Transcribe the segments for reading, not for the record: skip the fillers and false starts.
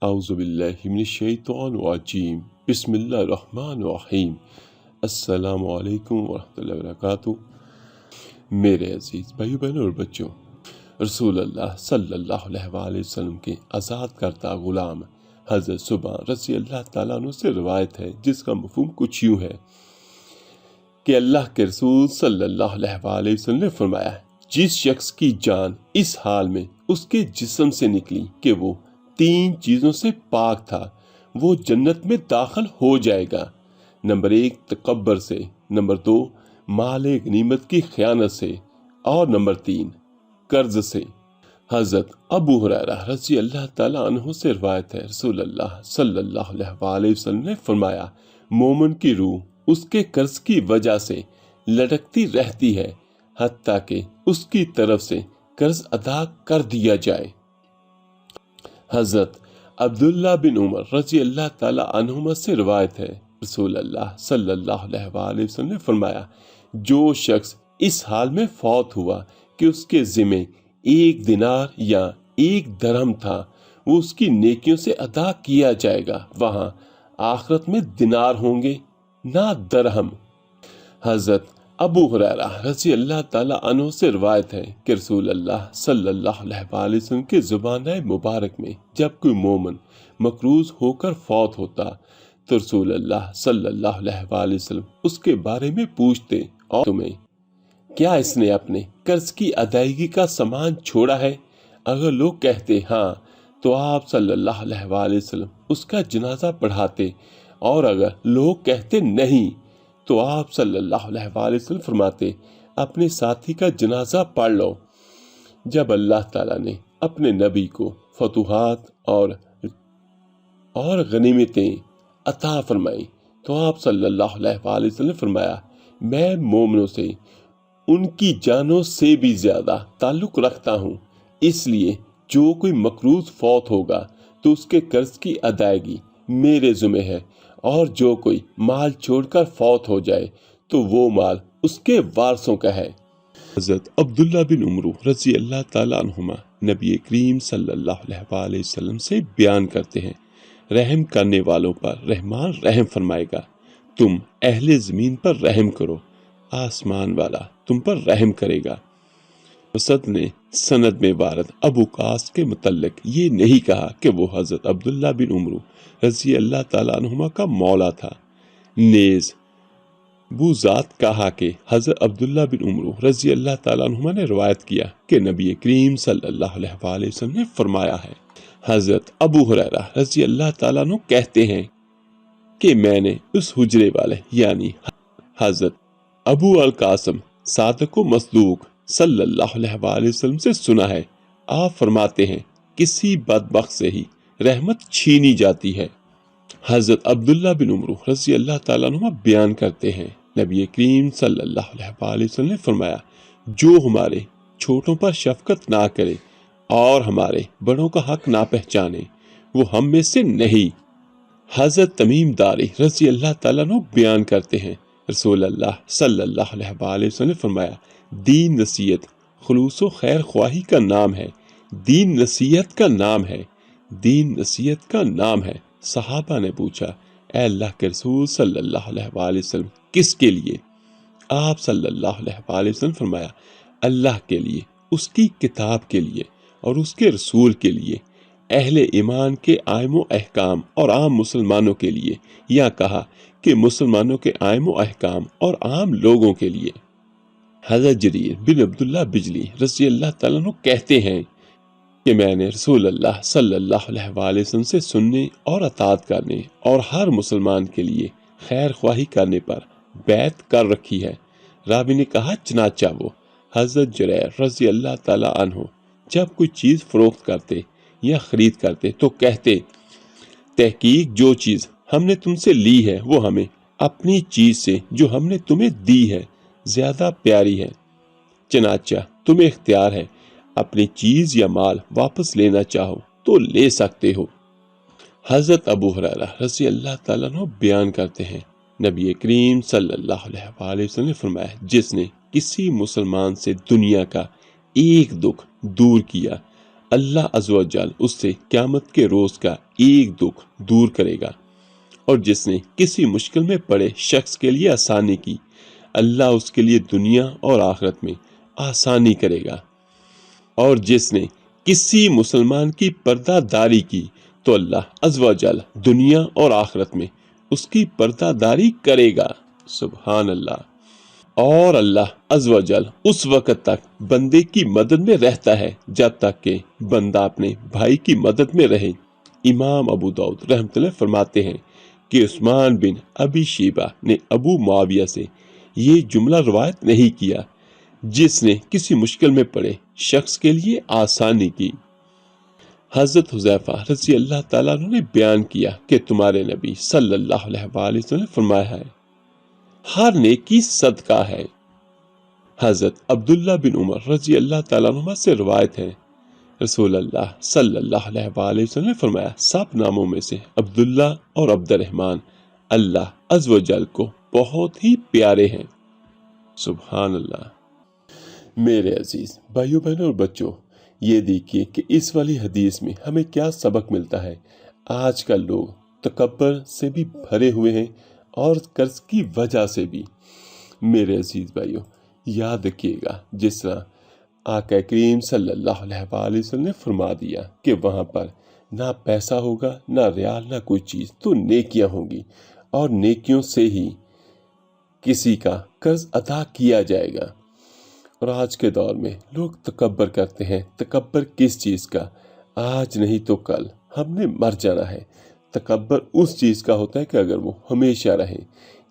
اعوذ باللہ من الشیطان الرجیم بسم اللہ الرحمن الرحیم السلام علیکم ورحمۃ اللہ وبرکاتہ۔ میرے عزیز بھائیو بہنوں اور بچوں، رسول اللہ صلی اللہ علیہ وآلہ وسلم کے آزاد کردہ غلام حضرت ثوبان رضی اللہ تعالیٰ عنہ سے روایت ہے، جس کا مفہوم کچھ یوں ہے کہ اللہ کے رسول صلی اللہ علیہ وآلہ وسلم نے فرمایا، جس شخص کی جان اس حال میں اس کے جسم سے نکلی کہ وہ 3 چیزوں سے پاک تھا، وہ جنت میں داخل ہو جائے گا۔ نمبر 1 تکبر سے، نمبر 2 مال غنیمت کی خیانت سے، اور نمبر 3 قرض سے۔ حضرت ابو ہریرہ رضی اللہ تعالیٰ عنہ سے روایت ہے، رسول اللہ صلی اللہ علیہ وآلہ وسلم نے فرمایا، مومن کی روح اس کے قرض کی وجہ سے لٹکتی رہتی ہے حتیٰ کہ اس کی طرف سے قرض ادا کر دیا جائے۔ حضرت عبداللہ بن عمر رضی اللہ تعالیٰ عنہما سے روایت ہے، رسول اللہ صلی اللہ علیہ وآلہ وسلم نے فرمایا، جو شخص اس حال میں فوت ہوا کہ اس کے ذمے 1 دینار یا 1 درہم تھا، وہ اس کی نیکیوں سے ادا کیا جائے گا، وہاں آخرت میں دینار ہوں گے نہ درہم۔ حضرت ابو ہریرہ رضی اللہ تعالیٰ عنہ سے روایت ہے کہ رسول اللہ صلی اللہ علیہ وآلہ وسلم کے زبانہ مبارک میں جب کوئی مومن مقروض ہو کر فوت ہوتا تو رسول اللہ صلی اللہ علیہ وآلہ وسلم اس کے بارے میں پوچھتے، اور تمہیں کیا اس نے اپنے قرض کی ادائیگی کا سامان چھوڑا ہے؟ اگر لوگ کہتے ہاں تو آپ صلی اللہ علیہ وآلہ وسلم اس کا جنازہ پڑھاتے، اور اگر لوگ کہتے نہیں تو آپ صلی اللہ علیہ وآلہ وسلم فرماتے، اپنے ساتھی کا جنازہ پڑھ لو۔ جب اللہ تعالیٰ نے اپنے نبی کو فتوحات اور غنیمتیں عطا فرمائی تو آپ صلی اللہ علیہ وآلہ وسلم نے فرمایا، میں مومنوں سے ان کی جانوں سے بھی زیادہ تعلق رکھتا ہوں، اس لیے جو کوئی مقروض فوت ہوگا تو اس کے قرض کی ادائیگی میرے ذمہ ہے، اور جو کوئی مال چھوڑ کر فوت ہو جائے تو وہ مال اس کے وارثوں کا ہے۔ حضرت عبداللہ بن عمر رضی اللہ تعالیٰ عنہما نبی کریم صلی اللہ علیہ وآلہ وسلم سے بیان کرتے ہیں، رحم کرنے والوں پر رحمان رحم فرمائے گا، تم اہل زمین پر رحم کرو، آسمان والا تم پر رحم کرے گا۔ وسط نے سند میں وارد ابو قاس کے متعلق یہ نہیں کہا کہ وہ حضرت عبداللہ بن عمر رضی اللہ تعالیٰ عنہما کا مولا تھا، نیز بوذات کہا کہ حضرت عبداللہ بن عمر رضی اللہ تعالیٰ عنہما نے روایت کیا کہ نبی کریم صلی اللہ علیہ وآلہ وسلم نے فرمایا ہے۔ حضرت ابو ہریرہ رضی اللہ تعالیٰ عنہ کہتے ہیں کہ میں نے اس حجرے والے یعنی حضرت ابو القاسم صادق و مصدوق صلی اللہ علیہ وآلہ وسلم سے سنا ہے، آپ فرماتے ہیں، کسی بدبخت سے ہی رحمت چھینی جاتی ہے۔ حضرت عبداللہ بن عمر رضی اللہ تعالیٰ عنہ بیان کرتے ہیں، نبی کریم صلی اللہ علیہ وآلہ وسلم نے فرمایا، جو ہمارے چھوٹوں پر شفقت نہ کرے اور ہمارے بڑوں کا حق نہ پہچانے، وہ ہم میں سے نہیں۔ حضرت تمیم داری رضی اللہ تعالیٰ عنہ بیان کرتے ہیں، رسول اللہ صلی اللہ علیہ وآلہ وسلم نے فرمایا، دین نصیحت خلوص و خیر خواہی کا نام ہے، دین نصیحت کا نام ہے، دین نصیحت کا نام ہے۔ صحابہ نے پوچھا، اے اللہ کے رسول صلی اللہ علیہ وآلہ وسلم، کس کے لیے؟ آپ صلی اللہ علیہ وآلہ وسلم فرمایا، اللہ کے لیے، اس کی کتاب کے لیے اور اس کے رسول کے لیے، اہل ایمان کے آئم و احکام اور عام مسلمانوں کے لیے، یا کہا کہ مسلمانوں کے آئم و احکام اور عام لوگوں کے لیے۔ حضرت جریر بن عبداللہ بجلی رضی اللہ تعالیٰ عنہ کہتے ہیں کہ میں نے رسول اللہ صلی اللہ علیہ وآلہ وسلم سے سننے اور اطاعت کرنے اور ہر مسلمان کے لیے خیر خواہی کرنے پر بیعت کر رکھی ہے۔ راوی نے کہا، چنانچہ وہ حضرت جریر رضی اللہ تعالیٰ عنہ جب کوئی چیز فروخت کرتے یا خرید کرتے تو کہتے، تحقیق جو چیز ہم نے تم سے لی ہے وہ ہمیں اپنی چیز سے جو ہم نے تمہیں دی ہے زیادہ پیاری ہے، چنانچہ تمہیں اختیار ہے، اپنی چیز یا مال واپس لینا چاہو تو لے سکتے ہو۔ حضرت ابو ہریرہ رضی اللہ تعالیٰ عنہ بیان کرتے ہیں، نبی کریم صلی اللہ علیہ وآلہ وسلم نے فرمایا، جس نے کسی مسلمان سے دنیا کا ایک دکھ دور کیا، اللہ عز و جل اس سے قیامت کے روز کا ایک دکھ دور کرے گا، اور جس نے کسی مشکل میں پڑے شخص کے لیے آسانی کی، اللہ اس کے لیے دنیا اور آخرت میں آسانی کرے گا، اور جس نے کسی مسلمان کی پردہ داری کی تو اللہ عز و جل دنیا اور آخرت میں اس کی پردہ داری کرے گا۔ سبحان اللہ۔ اور اللہ عز و جل اس وقت تک بندے کی مدد میں رہتا ہے جب تک کہ بندہ اپنے بھائی کی مدد میں رہے۔ امام ابو داؤد رحمۃ اللہ فرماتے ہیں کہ عثمان بن ابی شیبہ نے ابو معاویہ سے یہ جملہ روایت نہیں کیا، جس نے کسی مشکل میں پڑے شخص کے لیے آسانی کی۔ حضرت حذیفہ رضی اللہ تعالیٰ عنہ نے بیان کیا کہ تمہارے نبی صلی اللہ علیہ وآلہ وسلم نے فرمایا ہے، ہر نیکی صدقہ ہے۔ حضرت عبداللہ بن عمر رضی اللہ تعالیٰ عنہ سے روایت ہے، رسول اللہ صلی اللہ علیہ وآلہ وسلم نے فرمایا، سب ناموں میں سے عبداللہ اور عبد الرحمن اللہ عز و جل کو بہت ہی پیارے ہیں۔ سبحان اللہ۔ میرے عزیز بھائیوں بہنوں اور بچوں، یہ دیکھیے کہ اس والی حدیث میں ہمیں کیا سبق ملتا ہے۔ آج کل لوگ تکبر سے بھی بھرے ہوئے ہیں اور قرض کی وجہ سے بھی۔ میرے عزیز بھائیوں، یاد رکھیے گا جس طرح آقا کریم صلی اللہ علیہ وآلہ وسلم نے فرما دیا کہ وہاں پر نہ پیسہ ہوگا، نہ ریال، نہ کوئی چیز، تو نیکیاں ہوں گی، اور نیکیوں سے ہی کسی کا قرض ادا کیا جائے گا۔ اور آج کے دور میں لوگ تکبر کرتے ہیں۔ تکبر کس چیز کا؟ آج نہیں تو کل ہم نے مر جانا ہے۔ تکبر اس چیز کا ہوتا ہے کہ اگر وہ ہمیشہ رہے۔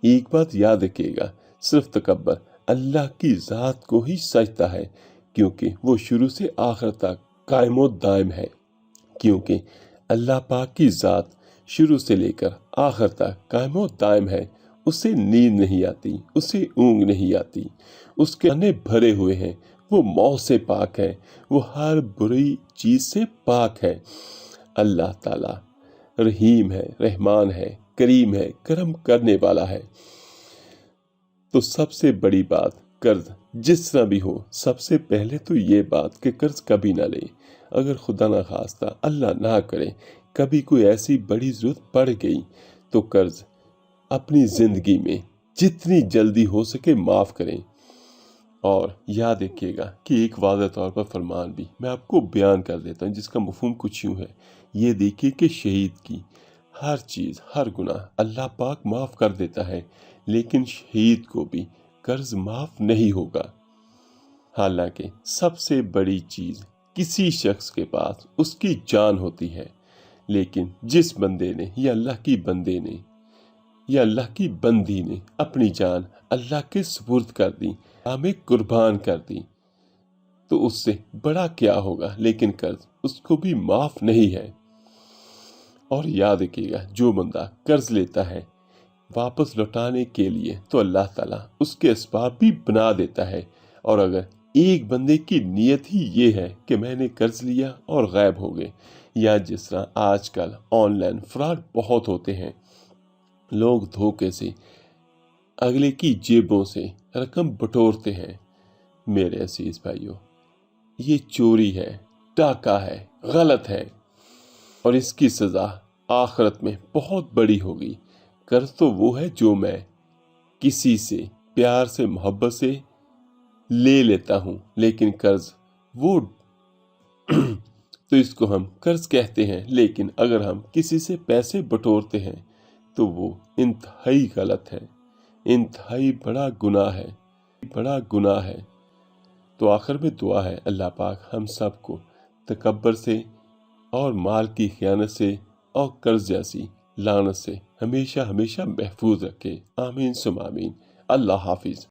ایک بات یاد رکھیے گا، صرف تکبر اللہ کی ذات کو ہی سجتا ہے، کیونکہ وہ شروع سے آخر تک قائم و دائم ہے۔ کیونکہ اللہ پاک کی ذات شروع سے لے کر آخر تک قائم و دائم ہے۔ اسے نیند نہیں آتی، اسے اونگ نہیں آتی، اس کے کانے بھرے ہوئے ہیں، وہ موت سے پاک ہے، وہ ہر بری چیز سے پاک ہے۔ اللہ تعالیٰ رحیم ہے، رحمان ہے، کریم ہے، کرم کرنے والا ہے۔ تو سب سے بڑی بات، قرض جس طرح بھی ہو، سب سے پہلے تو یہ بات کہ قرض کبھی نہ لیں۔ اگر خدا نہ خواستہ، اللہ نہ کرے، کبھی کوئی ایسی بڑی ضرورت پڑ گئی تو قرض اپنی زندگی میں جتنی جلدی ہو سکے معاف کریں۔ اور یاد رکھیے گا کہ ایک واضح طور پر فرمان بھی میں آپ کو بیان کر دیتا ہوں، جس کا مفہوم کچھ یوں ہے۔ یہ دیکھیے کہ شہید کی ہر چیز، ہر گناہ اللہ پاک معاف کر دیتا ہے، لیکن شہید کو بھی قرض معاف نہیں ہوگا۔ حالانکہ سب سے بڑی چیز کسی شخص کے پاس اس کی جان ہوتی ہے، لیکن جس بندے نے یا اللہ کی بندے نے یا اللہ کی بندی نے اپنی جان اللہ کے سپرد کر دی، ہمیں قربان کر دی، تو اس سے بڑا کیا ہوگا، لیکن قرض اس کو بھی معاف نہیں ہے۔ اور یاد رکھیے گا، جو بندہ قرض لیتا ہے واپس لوٹانے کے لیے تو اللہ تعالیٰ اس کے اسباب بھی بنا دیتا ہے۔ اور اگر ایک بندے کی نیت ہی یہ ہے کہ میں نے قرض لیا اور غائب ہو گئے، یا جس طرح آج کل آن لائن فراڈ بہت ہوتے ہیں، لوگ دھوکے سے اگلے کی جیبوں سے رقم بٹورتے ہیں، میرے عزیز بھائیوں، یہ چوری ہے، ڈاکہ ہے، غلط ہے، اور اس کی سزا آخرت میں بہت بڑی ہوگی۔ قرض تو وہ ہے جو میں کسی سے پیار سے، محبت سے لے لیتا ہوں، لیکن قرض وہ تو اس کو ہم قرض کہتے ہیں، لیکن اگر ہم کسی سے پیسے بٹورتے ہیں تو وہ انتہائی غلط ہے، انتہائی بڑا گناہ ہے، بڑا گناہ ہے۔ تو آخر میں دعا ہے، اللہ پاک ہم سب کو تکبر سے اور مال کی خیانت سے اور قرض جیسی لعنت سے ہمیشہ ہمیشہ محفوظ رکھے۔ آمین ثم آمین۔ اللہ حافظ۔